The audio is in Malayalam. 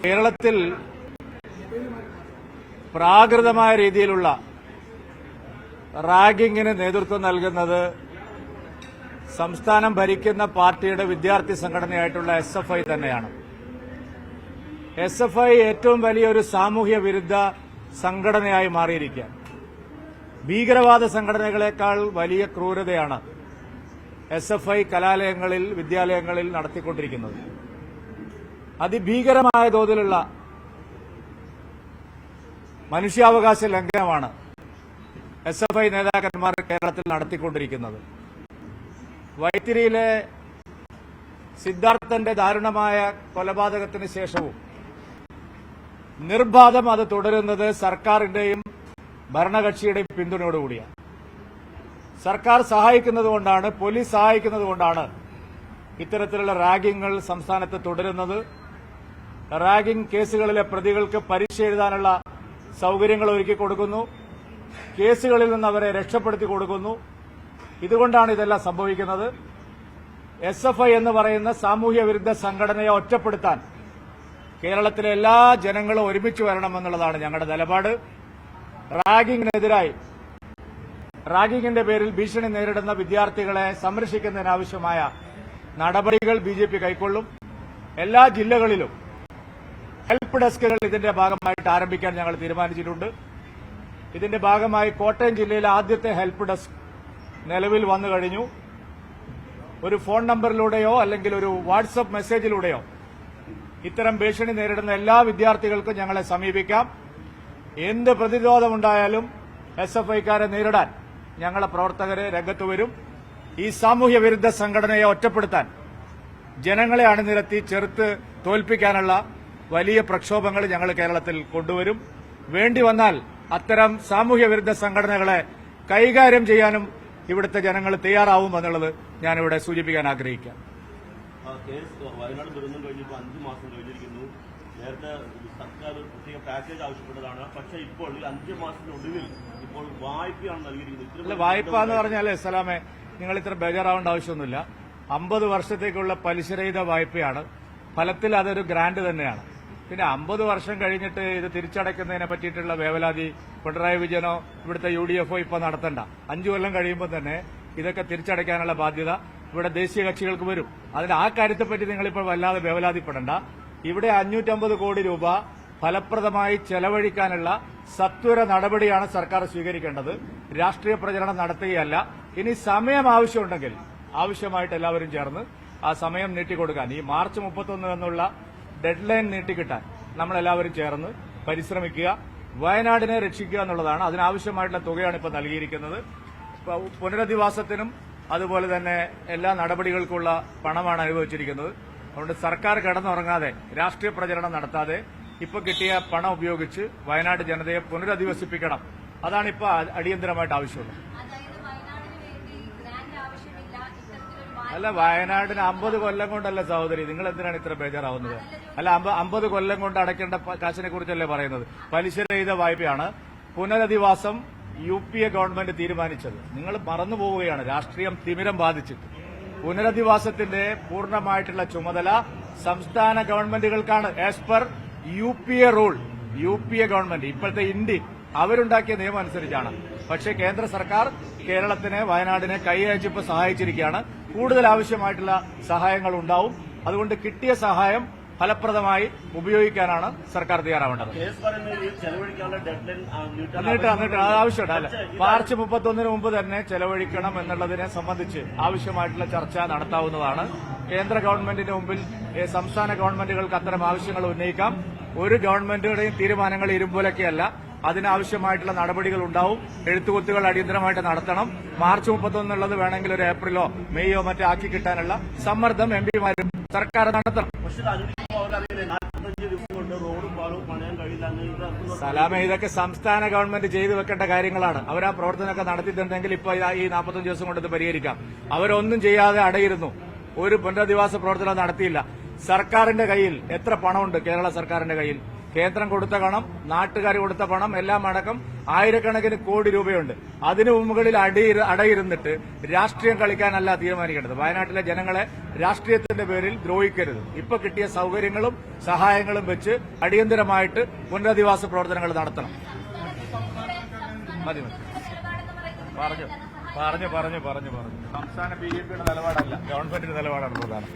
കേരളത്തിൽ പ്രാകൃതമായ രീതിയിലുള്ള റാഗിങ്ങിന് നേതൃത്വം നൽകുന്നത് സംസ്ഥാനം ഭരിക്കുന്ന പാർട്ടിയുടെ വിദ്യാർത്ഥി സംഘടനയായിട്ടുള്ള SFI തന്നെയാണ്. SFI ഏറ്റവും വലിയൊരു സാമൂഹ്യ വിരുദ്ധ സംഘടനയായി മാറിയിരിക്കുകയാണ്. ഭീകരവാദ സംഘടനകളെക്കാൾ വലിയ ക്രൂരതയാണ് SFI കലാലയങ്ങളിൽ, വിദ്യാലയങ്ങളിൽ നടത്തിക്കൊണ്ടിരിക്കുന്നത്. അതിഭീകരമായ തോതിലുള്ള മനുഷ്യാവകാശ ലംഘനമാണ് SFI നേതാക്കന്മാർ കേരളത്തിൽ നടത്തിക്കൊണ്ടിരിക്കുന്നത്. വൈത്തിരിയിലെ സിദ്ധാർത്ഥന്റെ ദാരുണമായ കൊലപാതകത്തിന് ശേഷവും നിർബാധം അത് തുടരുന്നത് സർക്കാരിന്റെയും ഭരണകക്ഷിയുടെയും പിന്തുണയോടുകൂടിയാണ്. സർക്കാർ സഹായിക്കുന്നതുകൊണ്ടാണ്, പോലീസ് സഹായിക്കുന്നതുകൊണ്ടാണ് ഇത്തരത്തിലുള്ള റാഗിങ്ങൾ സംസ്ഥാനത്ത് തുടരുന്നത്. റാഗിംഗ് കേസുകളിലെ പ്രതികൾക്ക് പരീക്ഷ എഴുതാനുള്ള സൌകര്യങ്ങൾ ഒരുക്കി കൊടുക്കുന്നു, കേസുകളിൽ നിന്ന് അവരെ രക്ഷപ്പെടുത്തി കൊടുക്കുന്നു. ഇതുകൊണ്ടാണ് ഇതെല്ലാം സംഭവിക്കുന്നത്. SFI എന്ന് പറയുന്ന സാമൂഹ്യ വിരുദ്ധ സംഘടനയെ ഒറ്റപ്പെടുത്താൻ കേരളത്തിലെ എല്ലാ ജനങ്ങളും ഒരുമിച്ച് വരണമെന്നുള്ളതാണ് ഞങ്ങളുടെ നിലപാട്. റാഗിങ്ങിന്റെ പേരിൽ ഭീഷണി നേരിടുന്ന വിദ്യാർത്ഥികളെ സംരക്ഷിക്കുന്നതിനാവശ്യമായ നടപടികൾ BJP കൈക്കൊള്ളും. എല്ലാ ജില്ലകളിലും ഹെൽപ്പ് ഡെസ്കുകൾ ഇതിന്റെ ഭാഗമായിട്ട് ആരംഭിക്കാൻ ഞങ്ങൾ തീരുമാനിച്ചിട്ടുണ്ട്. ഇതിന്റെ ഭാഗമായി കോട്ടയം ജില്ലയിലെ ആദ്യത്തെ ഹെൽപ്പ് ഡെസ്ക് നിലവിൽ വന്നു കഴിഞ്ഞു. ഒരു ഫോൺ നമ്പറിലൂടെയോ അല്ലെങ്കിൽ ഒരു വാട്സ്ആപ്പ് മെസ്സേജിലൂടെയോ ഇത്തരം ഭീഷണി നേരിടുന്ന എല്ലാ വിദ്യാർത്ഥികൾക്കും ഞങ്ങളെ സമീപിക്കാം. എന്ത് പ്രതിരോധമുണ്ടായാലും SFIക്കാരെ നേരിടാൻ ഞങ്ങളെ പ്രവർത്തകരെ രംഗത്ത് വരും. ഈ സാമൂഹ്യ വിരുദ്ധ സംഘടനയെ ഒറ്റപ്പെടുത്താൻ ജനങ്ങളെ അണിനിരത്തി ചെറുത്ത് തോൽപ്പിക്കാനുള്ള വലിയ പ്രക്ഷോഭങ്ങൾ ഞങ്ങൾ കേരളത്തിൽ കൊണ്ടുവരും. വേണ്ടി വന്നാൽ അത്തരം സാമൂഹ്യ വിരുദ്ധ സംഘടനകളെ കൈകാര്യം ചെയ്യാനും ഇവിടുത്തെ ജനങ്ങൾ തയ്യാറാവുമെന്നുള്ളത് ഞാനിവിടെ സൂചിപ്പിക്കാൻ ആഗ്രഹിക്കാം. വയനാട് ദുരന്തം കഴിഞ്ഞപ്പോൾ 5 മാസം കഴിഞ്ഞിരിക്കുന്നു. നേരത്തെ സർക്കാർ പ്രത്യേക പാക്കേജ് ആവശ്യപ്പെട്ടതാണ്. പക്ഷേ ഇപ്പോൾ ഈ 5 മാസത്തിനൊടുവിൽ ഇപ്പോൾ വായ്പയാണ് നൽകിയിരിക്കുന്നത്. വായ്പ എന്ന് പറഞ്ഞാൽ സലാമെ, നിങ്ങൾ ഇത്ര ബേജാറാവേണ്ട ആവശ്യമൊന്നുമില്ല. 50 വർഷത്തേക്കുള്ള പലിശരഹിത വായ്പയാണ്. ഫലത്തിൽ അതൊരു ഗ്രാന്റ് തന്നെയാണ്. പിന്നെ 50 വർഷം കഴിഞ്ഞിട്ട് ഇത് തിരിച്ചടയ്ക്കുന്നതിനെ പറ്റിയിട്ടുള്ള വേവലാതി പിണറായി വിജയനോ ഇവിടുത്തെ UDFO ഇപ്പൊ നടത്തണ്ട. 5 കൊല്ലം കഴിയുമ്പോൾ തന്നെ ഇതൊക്കെ തിരിച്ചടയ്ക്കാനുള്ള ബാധ്യത ഇവിടെ ദേശീയ കക്ഷികൾക്ക് വരും. അതിന് ആ കാര്യത്തെപ്പറ്റി നിങ്ങളിപ്പോൾ വല്ലാതെ വേവലാതിപ്പെടണ്ട. ഇവിടെ 550 കോടി രൂപ ഫലപ്രദമായി ചെലവഴിക്കാനുള്ള സത്വര നടപടിയാണ് സർക്കാർ സ്വീകരിക്കേണ്ടത്. രാഷ്ട്രീയ പ്രചരണം നടത്തുകയല്ല. ഇനി സമയം ആവശ്യമുണ്ടെങ്കിൽ ആവശ്യമായിട്ട് എല്ലാവരും ചേർന്ന് ആ സമയം നീട്ടിക്കൊടുക്കാൻ, ഈ മാർച്ച് 31 എന്നുള്ള ഡെഡ് ലൈൻ നീട്ടിക്കിട്ടാൻ നമ്മളെല്ലാവരും ചേർന്ന് പരിശ്രമിക്കുക. വയനാടിനെ രക്ഷിക്കുക എന്നുള്ളതാണ്. അതിനാവശ്യമായിട്ടുള്ള തുകയാണ് ഇപ്പോൾ നൽകിയിരിക്കുന്നത്. പുനരധിവാസത്തിനും അതുപോലെ തന്നെ എല്ലാ നടപടികൾക്കുള്ള പണമാണ് അനുവദിച്ചിരിക്കുന്നത്. അതുകൊണ്ട് സർക്കാർ കിടന്നുറങ്ങാതെ, രാഷ്ട്രീയ പ്രചരണം നടത്താതെ ഇപ്പോൾ കിട്ടിയ പണം ഉപയോഗിച്ച് വയനാട് ജനതയെ പുനരധിവസിപ്പിക്കണം. അതാണ് ഇപ്പോൾ അടിയന്തരമായിട്ട് ആവശ്യമുള്ളത്. അല്ല, വയനാടിന് 50 കൊല്ലം കൊണ്ടല്ല സഹോദരി, നിങ്ങൾ എന്തിനാണ് ഇത്ര ബേജാറാവുന്നത്? അല്ല, 50 കൊല്ലം കൊണ്ട് അടയ്ക്കേണ്ട കാശിനെ കുറിച്ചല്ലേ പറയുന്നത്? പലിശരഹിത വായ്പയാണ്. പുനരധിവാസം UPA ഗവൺമെന്റ് തീരുമാനിച്ചത്. നിങ്ങൾ മറന്നുപോവുകയാണ്, രാഷ്ട്രീയം തിമിരം ബാധിച്ചിട്ട്. പുനരധിവാസത്തിന്റെ പൂർണ്ണമായിട്ടുള്ള ചുമതല സംസ്ഥാന ഗവൺമെന്റുകൾക്കാണ്. As per UPA rule, UPA government ഇപ്പോഴത്തെ ഇന്ത്യ അവരുണ്ടാക്കിയ നിയമം അനുസരിച്ചാണ്. പക്ഷേ കേന്ദ്ര സർക്കാർ കേരളത്തിനെ, വയനാടിനെ കൈയച്ചിപ്പോൾ സഹായിച്ചിരിക്കുകയാണ്. കൂടുതൽ ആവശ്യമായിട്ടുള്ള സഹായങ്ങൾ ഉണ്ടാവും. അതുകൊണ്ട് കിട്ടിയ സഹായം ഫലപ്രദമായി ഉപയോഗിക്കാനാണ് സർക്കാർ തയ്യാറാവേണ്ടത്. എന്നിട്ട് ആവശ്യമുണ്ട്. അല്ല, മാർച്ച് 31 മുമ്പ് തന്നെ ചെലവഴിക്കണം എന്നുള്ളതിനെ സംബന്ധിച്ച് ആവശ്യമായിട്ടുള്ള ചർച്ച നടത്താവുന്നതാണ്. കേന്ദ്ര ഗവൺമെന്റിന് മുമ്പിൽ സംസ്ഥാന ഗവൺമെന്റുകൾക്ക് അത്തരം ആവശ്യങ്ങൾ ഉന്നയിക്കാം. ഒരു ഗവൺമെന്റുകളുടെയും തീരുമാനങ്ങൾ ഇരുമ്പോലൊക്കെയല്ല. അതിനാവശ്യമായിട്ടുള്ള നടപടികൾ ഉണ്ടാവും. എഴുത്തുകുത്തുകൾ അടിയന്തരമായിട്ട് നടത്തണം. മാർച്ച് 31 എന്നുള്ളത് വേണമെങ്കിൽ ഒരു ഏപ്രിലോ മെയ്യോ മറ്റോ ആക്കി കിട്ടാനുള്ള സമ്മർദ്ദം MPമാരും സർക്കാർ നടത്തണം. സലാമെ, ഇതൊക്കെ സംസ്ഥാന ഗവൺമെന്റ് ചെയ്തു വെക്കേണ്ട കാര്യങ്ങളാണ്. അവർ ആ പ്രവർത്തനമൊക്കെ നടത്തിയിട്ടുണ്ടെങ്കിൽ ഇപ്പൊ ഈ 45 ദിവസം കൊണ്ട് ഇത് പരിഹരിക്കാം. അവരൊന്നും ചെയ്യാതെ അടയിരുന്നു. ഒരു പുനരധിവാസ പ്രവർത്തനം നടത്തിയില്ല. സർക്കാരിന്റെ കയ്യിൽ എത്ര പണമുണ്ട്? കേരള സർക്കാരിന്റെ കയ്യിൽ കേന്ദ്രം കൊടുത്ത പണം, നാട്ടുകാർ കൊടുത്ത പണം എല്ലാം അടക്കം ആയിരക്കണക്കിന് കോടി രൂപയുണ്ട്. അതിനു മുകളിൽ അടയിരുന്നിട്ട് രാഷ്ട്രീയം കളിക്കാനല്ല തീരുമാനിക്കേണ്ടത്. വയനാട്ടിലെ ജനങ്ങളെ രാഷ്ട്രീയത്തിന്റെ പേരിൽ ദ്രോഹിക്കരുത്. ഇപ്പൊ കിട്ടിയ സൌകര്യങ്ങളും സഹായങ്ങളും വെച്ച് അടിയന്തരമായിട്ട് പുനരധിവാസ പ്രവർത്തനങ്ങൾ നടത്തണം. മതി പറഞ്ഞു സംസ്ഥാന BJPയുടെ നിലപാടല്ല, ഗവൺമെന്റിന്റെ നിലപാടാണ് പ്രധാനം.